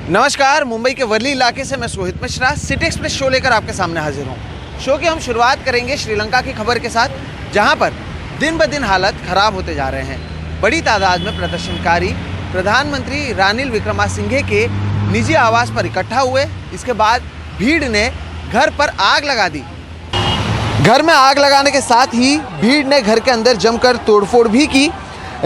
नमस्कार, मुंबई के वर्ली इलाके से मैं Sohit Mishra city express show लेकर आपके सामने हाजिर हूँ। शो की हम शुरुआत करेंगे श्रीलंका की खबर के साथ, जहाँ पर दिन ब दिन हालत खराब होते जा रहे हैं। बड़ी तादाद में प्रदर्शनकारी प्रधानमंत्री रानिल विक्रमासिंघे के निजी आवास पर इकट्ठा हुए। इसके बाद भीड़ ने घर पर आग लगा दी। घर में आग लगाने के साथ ही भीड़ ने घर के अंदर जमकर तोड़फोड़ भी की।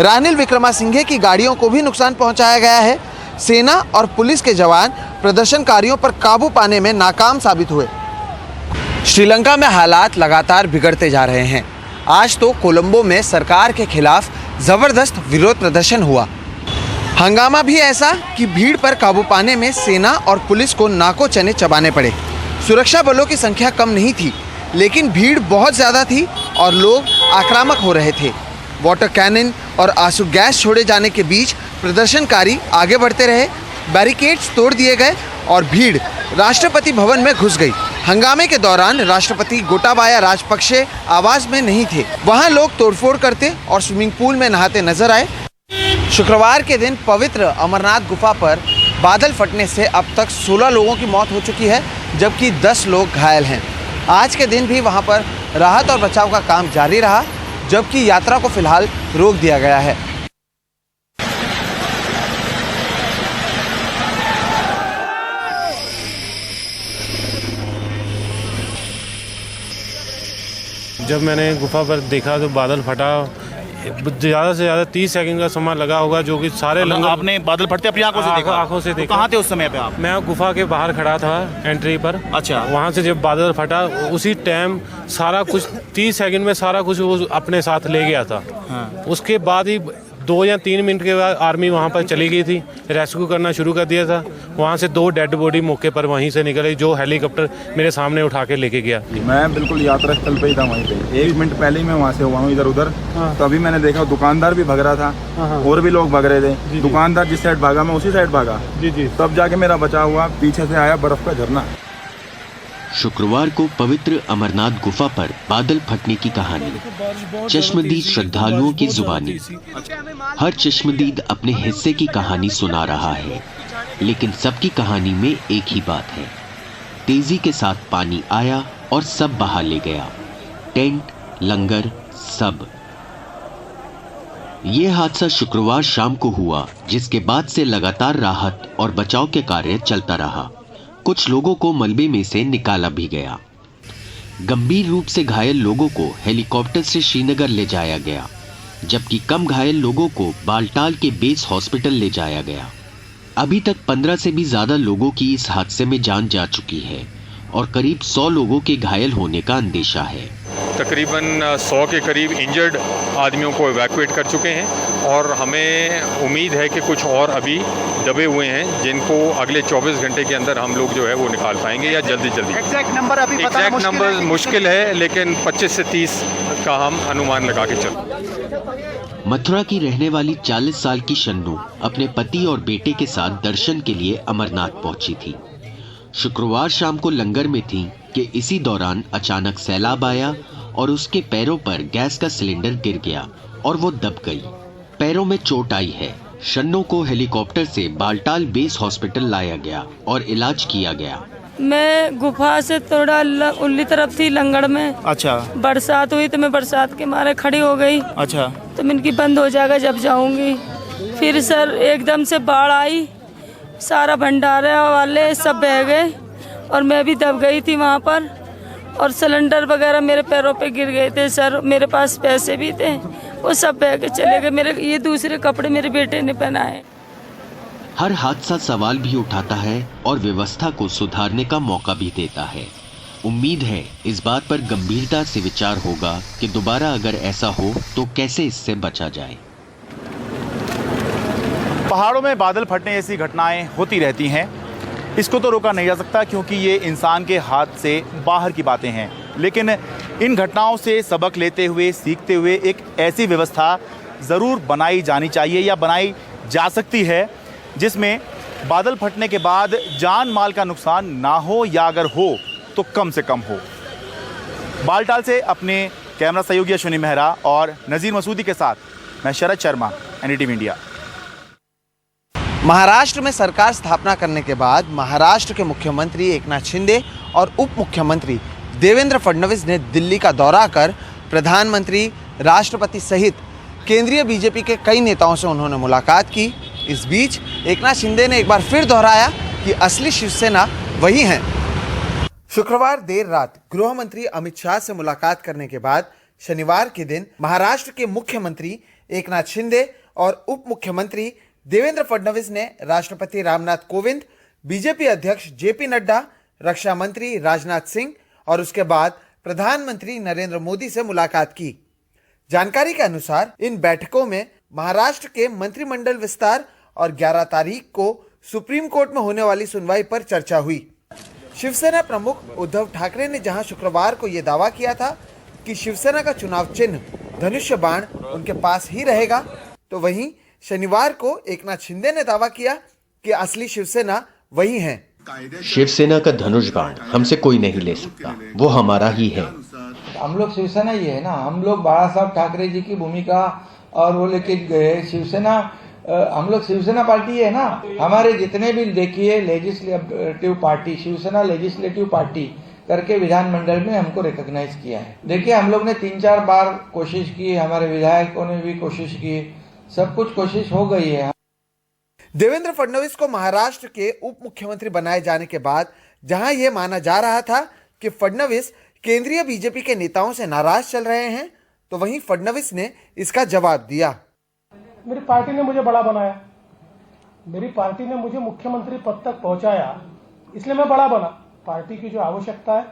रानिल विक्रमासिंघे की गाड़ियों को भी नुकसान पहुंचाया गया है। सेना और पुलिस के जवान प्रदर्शनकारियों पर काबू पाने में नाकाम साबित हुए। श्रीलंका में हालात लगातार बिगड़ते जा रहे हैं। आज तो कोलंबो में सरकार के खिलाफ जबरदस्त विरोध प्रदर्शन हुआ। हंगामा भी ऐसा कि भीड़ पर काबू पाने में सेना और पुलिस को नाको चने चबाने पड़े। सुरक्षा बलों की संख्या कम नहीं थी, लेकिन भीड़ बहुत ज़्यादा थी और लोग आक्रामक हो रहे थे। वाटर कैनन और आंसू गैस छोड़े जाने के बीच प्रदर्शनकारी आगे बढ़ते रहे। बैरिकेड्स तोड़ दिए गए और भीड़ राष्ट्रपति भवन में घुस गई। हंगामे के दौरान राष्ट्रपति गोटाबाया राजपक्षे आवास में नहीं थे। वहां लोग तोड़फोड़ करते और स्विमिंग पूल में नहाते नजर आए। शुक्रवार के दिन पवित्र अमरनाथ गुफा पर बादल फटने से अब तक 16 लोगों की मौत हो चुकी है, जबकि 10 लोग घायल हैं। आज के दिन भी वहां पर राहत और बचाव का काम जारी रहा, जबकि यात्रा को फिलहाल रोक दिया गया है। जब मैंने गुफा पर देखा तो बादल फटा, ज़्यादा से ज़्यादा 30 सेकंड का समय लगा होगा, जो कि सारे लंगर। आपने बादल फटते अपनी आंखों से देखा? आंखों से देखा। कहाँ थे उस समय पे आप? मैं गुफा के बाहर खड़ा था एंट्री पर। अच्छा। वहाँ से जब बादल फटा उसी टाइम सारा कुछ 30 सेकंड में सारा कुछ वो अपने साथ ले गया था। हाँ। उसके बाद ही 2 या 3 मिनट के बाद आर्मी वहाँ पर चली गई थी, रेस्क्यू करना शुरू कर दिया था। वहाँ से 2 डेड बॉडी मौके पर वहीं से निकले, जो हेलीकॉप्टर मेरे सामने उठा के लेके गया। मैं बिल्कुल यात्रा स्थल पे ही था, वहीं पे 1 मिनट पहले ही मैं वहाँ से हुआ हूँ इधर उधर। तो अभी मैंने देखा दुकानदार भी भाग रहा था और भी लोग भाग रहे थे। दुकानदार जिस साइड भागा मैं उसी साइड भागा। तब जाके मेरा बचाव हुआ। पीछे से आया बर्फ का झरना। शुक्रवार को पवित्र अमरनाथ गुफा पर बादल फटने की कहानी चश्मदीद श्रद्धालुओं की जुबानी। हर चश्मदीद अपने हिस्से की कहानी सुना रहा है, लेकिन सबकी कहानी में एक ही बात है। तेजी के साथ पानी आया और सब बहा ले गया, टेंट, लंगर, सब। ये हादसा शुक्रवार शाम को हुआ, जिसके बाद से लगातार राहत और बचाव के कार्य चलता रहा। कुछ लोगों को मलबे में से निकाला भी गया। गंभीर रूप से घायल लोगों को हेलीकॉप्टर से श्रीनगर ले जाया गया, जबकि कम घायल लोगों को बालटाल के बेस हॉस्पिटल ले जाया गया। अभी तक 15 से भी ज्यादा लोगों की इस हादसे में जान जा चुकी है और करीब 100 लोगों के घायल होने का अंदेशा है। तकरीबन 100 के करीब इंजर्ड आदमियों को इवैक्यूएट कर चुके हैं और हमें उम्मीद है कि कुछ और अभी दबे हुए हैं, जिनको अगले 24 घंटे के अंदर हम लोग जो है वो निकाल पाएंगे या जल्दी। एग्जैक्ट नंबर अभी एग्जैक्ट नंबर मुश्किल है, लेकिन 25 से 30 का हम अनुमान लगा के चल। मथुरा की रहने वाली 40 साल की शन्नू अपने पति और बेटे के साथ दर्शन के लिए अमरनाथ पहुंची थी। शुक्रवार शाम को लंगर में थी कि इसी दौरान अचानक सैलाब आया और उसके पैरों पर गैस का सिलेंडर गिर गया और वो दब गई। पैरों में चोट आई है। शन्नू को हेलीकॉप्टर से बालटाल बेस हॉस्पिटल लाया गया और इलाज किया गया। मैं गुफा से थोड़ा उल्ली तरफ थी लंगड़ में। अच्छा। बरसात हुई तो मैं बरसात के मारे खड़ी हो गई। अच्छा। तो मैं इनकी बंद हो जाएगा जब जाऊंगी। फिर सर एकदम से बाढ़ आई, सारा भंडारा वाले सब बह गए और मैं भी दब गई थी वहाँ पर, और सिलेंडर वगैरह मेरे पैरों पे गिर गए थे। सर मेरे पास पैसे भी थे, वो सब बह के चले गए। मेरे ये दूसरे कपड़े मेरे बेटे ने पहनाए। हर हादसा सवाल भी उठाता है और व्यवस्था को सुधारने का मौका भी देता है। उम्मीद है इस बात पर गंभीरता से विचार होगा कि दोबारा अगर ऐसा हो तो कैसे इससे बचा जाए। पहाड़ों में बादल फटने जैसी घटनाएं होती रहती हैं। इसको तो रोका नहीं जा सकता, क्योंकि ये इंसान के हाथ से बाहर की बातें हैं। लेकिन इन घटनाओं से सबक लेते हुए, सीखते हुए एक ऐसी व्यवस्था ज़रूर बनाई जानी चाहिए या बनाई जा सकती है, जिसमें बादल फटने के बाद जान माल का नुकसान ना हो, या अगर हो तो कम से कम हो। बालटाल से अपने कैमरा सहयोगी अश्विनी मेहरा और नज़ीर मसूदी के साथ मैं शरद शर्मा, एनडीटीवी इंडिया। महाराष्ट्र में सरकार स्थापना करने के बाद महाराष्ट्र के मुख्यमंत्री एकनाथ शिंदे और उप मुख्यमंत्री देवेंद्र फडणवीस ने दिल्ली का दौरा कर प्रधानमंत्री, राष्ट्रपति सहित केंद्रीय बीजेपी के कई नेताओं से उन्होंने मुलाकात की। इस बीच एकनाथ शिंदे ने एक बार फिर दोहराया कि असली शिवसेना वही है। शुक्रवार देर रात गृह मंत्री अमित शाह से मुलाकात करने के बाद शनिवार के दिन महाराष्ट्र के मुख्यमंत्री एकनाथ शिंदे और उप मुख्यमंत्री देवेंद्र फडणवीस ने राष्ट्रपति रामनाथ कोविंद, बीजेपी अध्यक्ष जेपी नड्डा, रक्षा मंत्री राजनाथ सिंह और उसके बाद प्रधानमंत्री नरेंद्र मोदी से मुलाकात की। जानकारी के अनुसार इन बैठकों में महाराष्ट्र के मंत्रिमंडल विस्तार और 11 तारीख को सुप्रीम कोर्ट में होने वाली सुनवाई पर चर्चा हुई। शिवसेना प्रमुख उद्धव ठाकरे ने जहां शुक्रवार को यह दावा किया था कि शिवसेना का चुनाव चिन्ह धनुष्य बाण उनके पास ही रहेगा, तो वहीं शनिवार को एकनाथ शिंदे ने दावा किया कि असली शिवसेना वही है। शिवसेना का धनुष बाण हमसे कोई नहीं ले सकता, वो हमारा ही है। हम लोग शिवसेना ही है ना, हम लोग बाला साहब ठाकरे जी की भूमिका और वो लेके गए शिवसेना। हम लोग शिवसेना पार्टी है ना, हमारे जितने भी देखिए legislative party, Shiv Sena legislative party करके विधानमंडल में हमको रिकॉग्नाइज किया है। देखिए हम लोग ने 3-4 बार कोशिश की, हमारे विधायकों ने भी कोशिश की, सब कुछ कोशिश हो गई है। देवेंद्र फडणवीस को महाराष्ट्र के उप मुख्यमंत्री बनाए जाने के बाद जहां यह माना जा रहा था कि फडणवीस केंद्रीय बीजेपी के नेताओं से नाराज चल रहे हैं, तो वहीं फडणवीस ने इसका जवाब दिया। मेरी पार्टी ने मुझे बड़ा बनाया, मेरी पार्टी ने मुझे मुख्यमंत्री पद तक पहुंचाया, इसलिए मैं बड़ा बना। पार्टी की जो आवश्यकता है,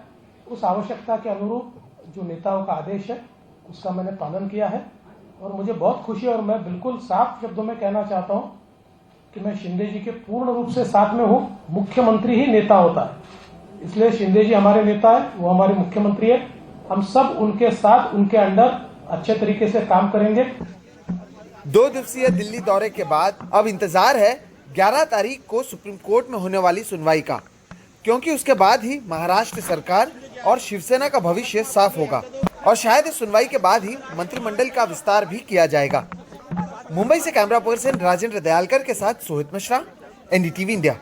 उस आवश्यकता के अनुरूप जो नेताओं का आदेश है उसका मैंने पालन किया है और मुझे बहुत खुशी है। और मैं बिल्कुल साफ शब्दों में कहना चाहता हूं कि मैं शिंदे जी के पूर्ण रूप से साथ में हूं। मुख्यमंत्री ही नेता होता है, इसलिए शिंदे जी हमारे नेता है, वो हमारे मुख्यमंत्री है। हम सब उनके साथ, उनके अंडर अच्छे तरीके से काम करेंगे। 2 दिवसीय दिल्ली दौरे के बाद अब इंतजार है 11 तारीख को सुप्रीम कोर्ट में होने वाली सुनवाई का, क्योंकि उसके बाद ही महाराष्ट्र सरकार और शिवसेना का भविष्य साफ होगा और शायद इस सुनवाई के बाद ही मंत्रिमंडल का विस्तार भी किया जाएगा। मुंबई से कैमरा पर्सन राजेंद्र दयालकर के साथ सोहित मिश्रा, एनडीटीवी इंडिया।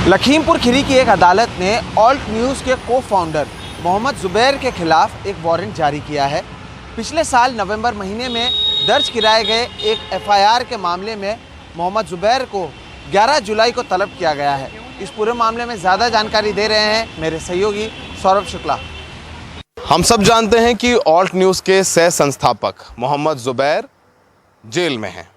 लखीमपुर खीरी की एक अदालत ने ऑल्ट न्यूज़ के को-फाउंडर मोहम्मद जुबैर के खिलाफ एक वारंट जारी किया है। पिछले साल नवंबर महीने में दर्ज कराए गए एक एफआईआर के मामले में मोहम्मद जुबैर को 11 जुलाई को तलब किया गया है। इस पूरे मामले में ज़्यादा जानकारी दे रहे हैं मेरे सहयोगी सौरभ शुक्ला। हम सब जानते हैं कि ऑल्ट न्यूज़ के सह संस्थापक मोहम्मद जुबैर जेल में हैं।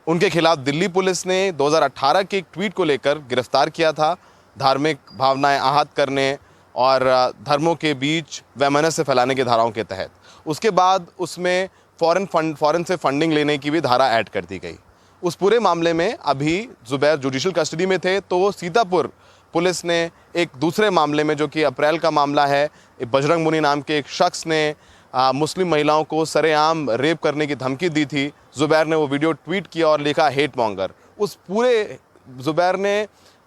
उनके खिलाफ दिल्ली पुलिस ने 2018 के एक ट्वीट को लेकर गिरफ्तार किया था, धार्मिक भावनाएं आहत करने और धर्मों के बीच वैमनस्य फैलाने की धाराओं के तहत। उसके बाद उसमें फॉरेन से फंडिंग लेने की भी धारा ऐड कर दी गई। उस पूरे मामले में अभी जुबैर जुडिशियल कस्टडी में थे, तो सीतापुर पुलिस ने एक दूसरे मामले में, जो कि अप्रैल का मामला है, बजरंग मुनि नाम के एक शख्स ने मुस्लिम महिलाओं को सरेआम रेप करने की धमकी दी थी। जुबैर ने वो वीडियो ट्वीट किया और लिखा हेट मॉन्गर। उस पूरे जुबैर ने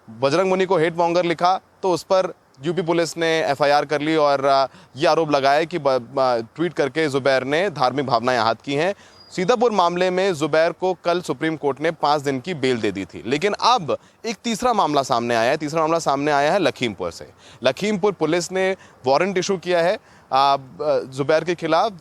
बजरंग मुनि को हेट मॉन्गर लिखा, तो उस पर यूपी पुलिस ने एफआईआर कर ली और ये आरोप लगाया कि ट्वीट करके जुबैर ने धार्मिक भावनाएं आहत की हैं। सीतापुर मामले में जुबैर को कल सुप्रीम कोर्ट ने 5 दिन की बेल दे दी थी, लेकिन अब एक तीसरा मामला सामने आया है। तीसरा मामला सामने आया है लखीमपुर से। लखीमपुर पुलिस ने वारंट इशू किया है जुबैर के खिलाफ,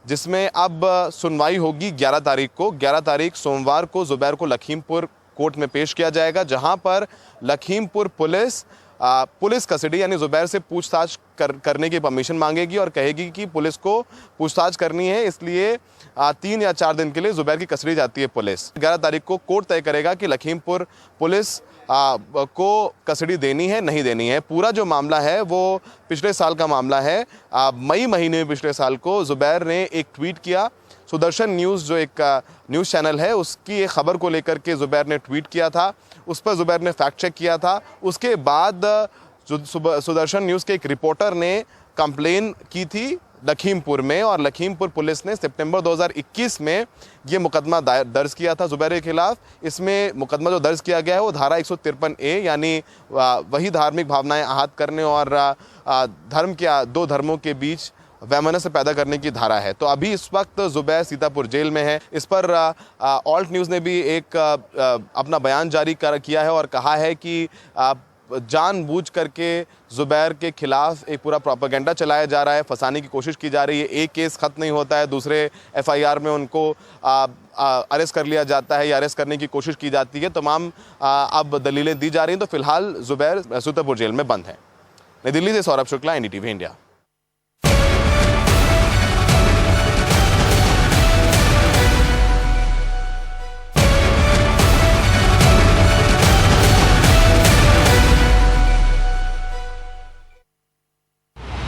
जिसमें अब सुनवाई होगी 11 तारीख को। 11 तारीख सोमवार को जुबैर को लखीमपुर कोर्ट में पेश किया जाएगा, जहां पर लखीमपुर पुलिस कस्टडी यानी जुबैर से पूछताछ करने की परमिशन मांगेगी और कहेगी कि पुलिस को पूछताछ करनी है, इसलिए 3 या 4 दिन के लिए जुबैर की कस्टडी जाती है पुलिस। 11 तारीख को कोर्ट तय करेगा कि लखीमपुर पुलिस को कस्टडी देनी है नहीं देनी है। पूरा जो मामला है वो पिछले साल का मामला है। मई महीने में पिछले साल को जुबैर ने एक ट्वीट किया। सुदर्शन न्यूज़ जो एक न्यूज़ चैनल है, उसकी एक खबर को लेकर के जुबैर ने ट्वीट किया था। उस पर जुबैर ने फैक्ट चेक किया था। उसके बाद सुदर्शन न्यूज़ के एक रिपोर्टर ने कंप्लेन की थी लखीमपुर में, और लखीमपुर पुलिस ने सितंबर 2021 में ये मुकदमा दर्ज किया था जुबैर के खिलाफ। इसमें मुकदमा जो दर्ज किया गया है वो धारा 153A यानी वही धार्मिक भावनाएं आहत करने और दो धर्मों के बीच वैमनस्य पैदा करने की धारा है। तो अभी इस वक्त जुबैर सीतापुर जेल में है। इस पर ऑल्ट न्यूज़ ने भी एक अपना बयान जारी किया है और कहा है कि जानबूझ करके जुबैर के खिलाफ एक पूरा प्रोपेगेंडा चलाया जा रहा है, फंसाने की कोशिश की जा रही है। एक केस ख़त्म नहीं होता है, दूसरे एफआईआर में उनको अरेस्ट कर लिया जाता है या अरेस्ट करने की कोशिश की जाती है। तमाम अब दलीलें दी जा रही हैं। तो फिलहाल जुबैर सीतापुर जेल में बंद है। नई दिल्ली से सौरभ शुक्ला, एनडीटीवी इंडिया।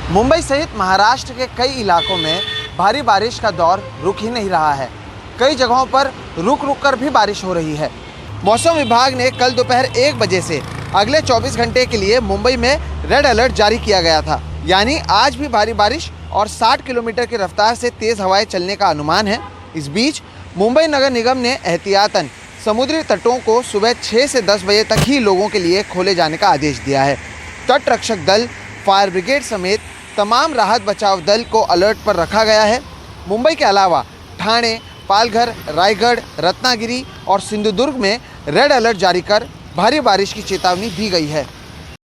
मुंबई सहित महाराष्ट्र के कई इलाकों में भारी बारिश का दौर रुक ही नहीं रहा है। कई जगहों पर रुक रुक कर भी बारिश हो रही है। मौसम विभाग ने कल दोपहर 1 बजे से अगले 24 घंटे के लिए मुंबई में रेड अलर्ट जारी किया गया था। यानी आज भी भारी बारिश और 60 किलोमीटर की रफ्तार से तेज हवाएं चलने का अनुमान है। इस बीच मुंबई नगर निगम ने एहतियातन समुद्री तटों को सुबह 6 से 10 बजे तक ही लोगों के लिए खोले जाने का आदेश दिया है। तट रक्षक दल, फायर ब्रिगेड समेत तमाम राहत बचाव दल को अलर्ट पर रखा गया है। मुंबई के अलावा ठाणे, पालघर, रायगढ़, रत्नागिरी और सिंधुदुर्ग में रेड अलर्ट जारी कर भारी बारिश की चेतावनी दी गई है।